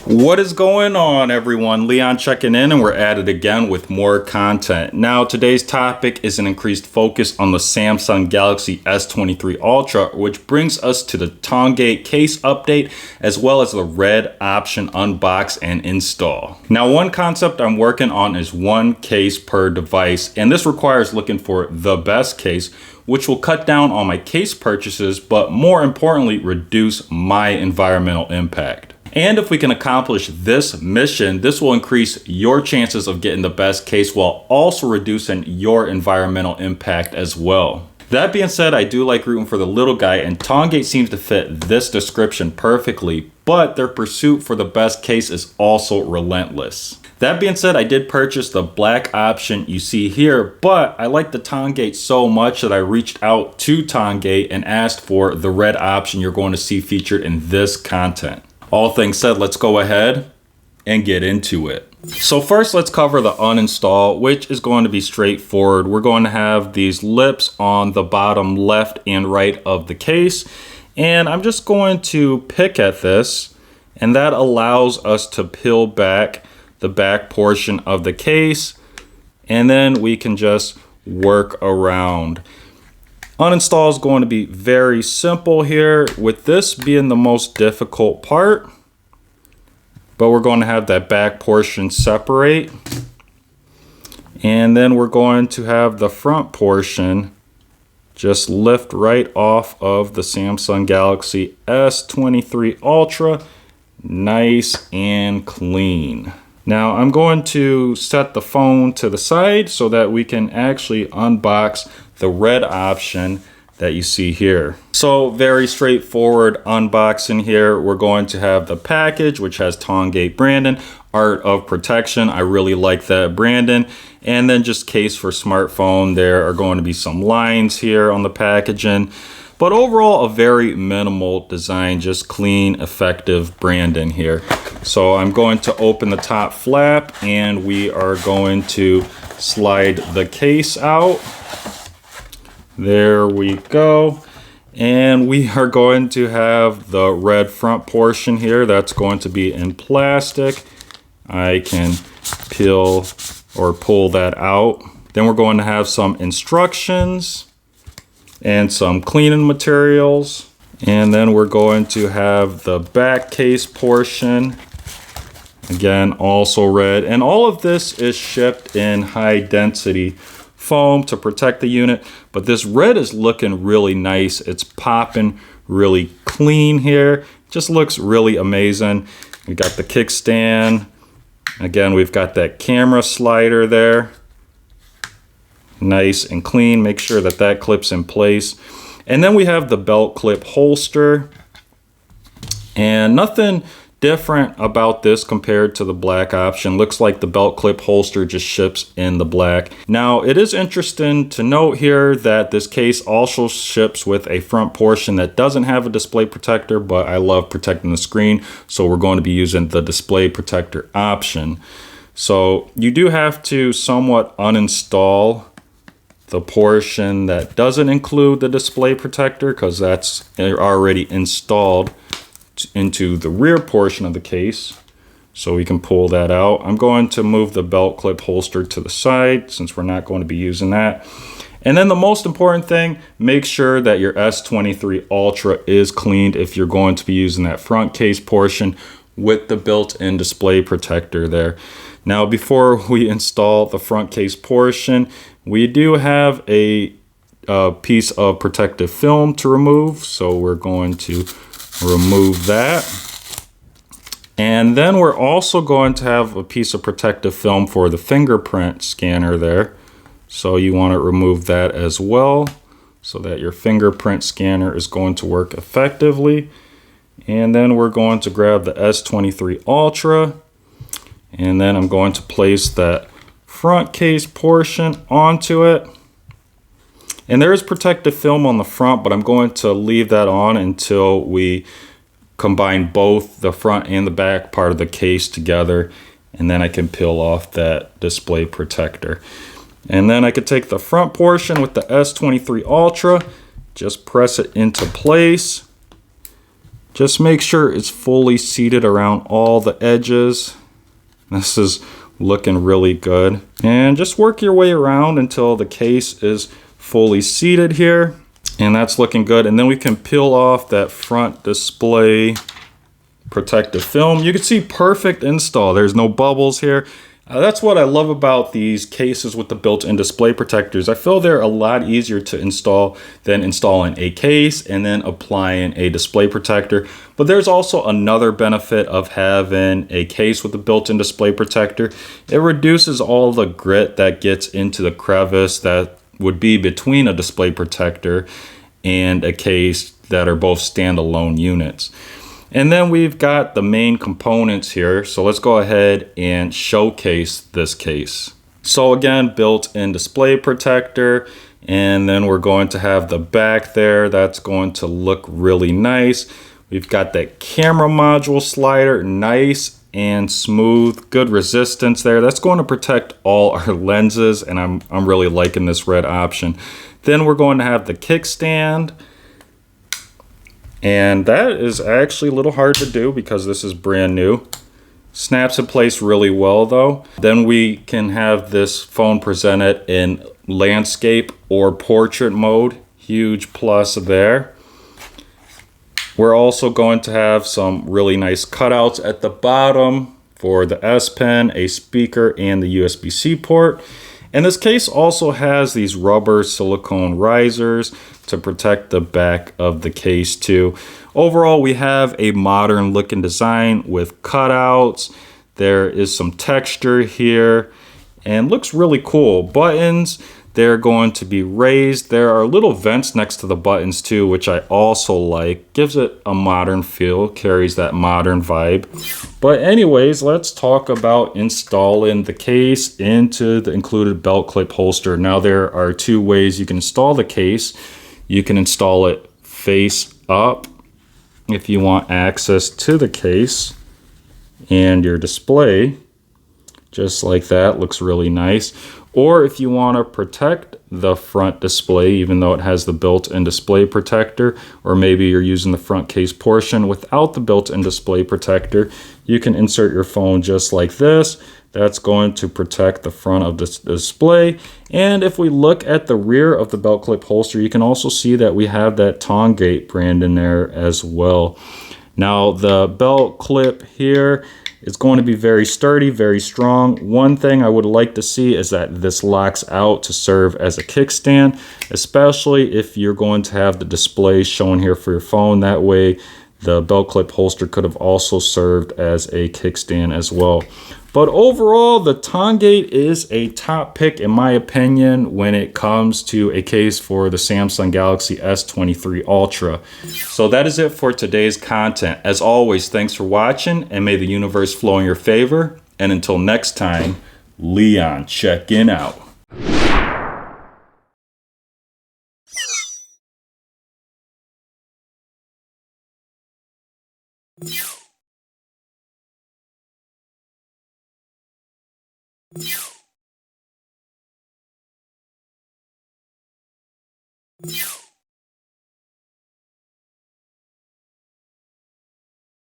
What is going on, everyone? Leon checking in, and we're at it again with more content. Now, today's topic is an increased focus on the Samsung Galaxy S23 Ultra, which brings us to the Tongate case update, as well as the red option unbox and install. Now, one concept I'm working on is one case per device, and this requires looking for the best case, which will cut down on my case purchases, but more importantly, reduce my environmental impact. And if we can accomplish this mission, this will increase your chances of getting the best case while also reducing your environmental impact as well. That being said, I do like rooting for the little guy, and Tongate seems to fit this description perfectly, but their pursuit for the best case is also relentless. That being said, I did purchase the black option you see here, but I like the Tongate so much that I reached out to Tongate and asked for the red option you're going to see featured in this content. All things said, let's go ahead and get into it. So first, let's cover the uninstall, which is going to be straightforward. We're going to have these lips on the bottom left and right of the case. And I'm just going to pick at this, and that allows us to peel back the back portion of the case. And then we can just work around. Uninstall is going to be very simple here, with this being the most difficult part, but we're going to have that back portion separate, and then we're going to have the front portion just lift right off of the Samsung Galaxy S23 Ultra, nice and clean. Now I'm going to set the phone to the side so that we can actually unbox the red option that you see here. So very straightforward unboxing here. We're going to have the package, which has Tongate branding, Art of Protection. I really like that branding. And then just case for smartphone. There are going to be some lines here on the packaging. But overall, a very minimal design, just clean, effective branding here. So I'm going to open the top flap, and we are going to slide the case out. There we go. And we are going to have the red front portion here. That's going to be in plastic. I can peel or pull that out. Then we're going to have some instructions and some cleaning materials. And then we're going to have the back case portion. Again, also red. And all of this is shipped in high density foam to protect the unit, but this red is looking really nice. It's popping really clean here. Just looks really amazing. We got the kickstand. Again, we've got that camera slider there. Nice and clean. Make sure that that clips in place. And then we have the belt clip holster. And nothing different about this compared to the black option. Looks like the belt clip holster just ships in the black. Now, it is interesting to note here that this case also ships with a front portion that doesn't have a display protector, but I love protecting the screen, so we're going to be using the display protector option. So you do have to somewhat uninstall the portion that doesn't include the display protector, because that's already installed into the rear portion of the case, so we can pull that out. I'm going to move the belt clip holster to the side since we're not going to be using that. And then the most important thing, make sure that your S23 Ultra is cleaned if you're going to be using that front case portion with the built-in display protector there. Now, before we install the front case portion, we do have a piece of protective film to remove, so we're going to remove that. And then we're also going to have a piece of protective film for the fingerprint scanner there. So you want to remove that as well, so that your fingerprint scanner is going to work effectively. And then we're going to grab the S23 Ultra, and then I'm going to place that front case portion onto it. And there is protective film on the front, but I'm going to leave that on until we combine both the front and the back part of the case together, and then I can peel off that display protector. And then I could take the front portion with the S23 Ultra, just press it into place, Just make sure it's fully seated around all the edges. This is looking really good. And just work your way around until the case is fully seated here. And that's looking good. And then we can peel off that front display protective film. You can see perfect install. There's no bubbles here. That's what I love about these cases with the built-in display protectors. I feel they're a lot easier to install than installing a case and then applying a display protector. But there's also another benefit of having a case with a built-in display protector. It reduces all the grit that gets into the crevice that would be between a display protector and a case that are both standalone units. And then we've got the main components here. So let's go ahead and showcase this case. So again, built-in display protector. And then we're going to have the back there. That's going to look really nice. We've got that camera module slider, nice and smooth, good resistance there. That's going to protect all our lenses, and I'm really liking this red option. Then we're going to have the kickstand. And that is actually a little hard to do because this is brand new. Snaps in place really well though. Then we can have this phone presented in landscape or portrait mode. Huge plus there. We're also going to have some really nice cutouts at the bottom for the SPen, a speaker, and the USB-C port. And this case also has these rubber silicone risers to protect the back of the case too. Overall, we have a modern looking design with cutouts. There is some texture here and looks really cool. Buttons, they're going to be raised. There are little vents next to the buttons too, which I also like. Gives it a modern feel, carries that modern vibe. But anyways, let's talk about installing the case into the included belt clip holster. Now there are two ways you can install the case. You can install it face up if you want access to the case and your display. Just like that, looks really nice. Or if you want to protect the front display, even though it has the built-in display protector, or maybe you're using the front case portion without the built-in display protector, you can insert your phone just like this. That's going to protect the front of the display. And if we look at the rear of the belt clip holster, you can also see that we have that Tongate brand in there as well. Now the belt clip here, it's going to be very sturdy, very strong. One thing I would like to see is that this locks out to serve as a kickstand, especially if you're going to have the display shown here for your phone. That way, the belt clip holster could have also served as a kickstand as well. But overall, the Tongate is a top pick in my opinion when it comes to a case for the Samsung Galaxy S23 Ultra. So that is it for today's content. As always, thanks for watching and may the universe flow in your favor. And until next time, Leon checking out. Yeah.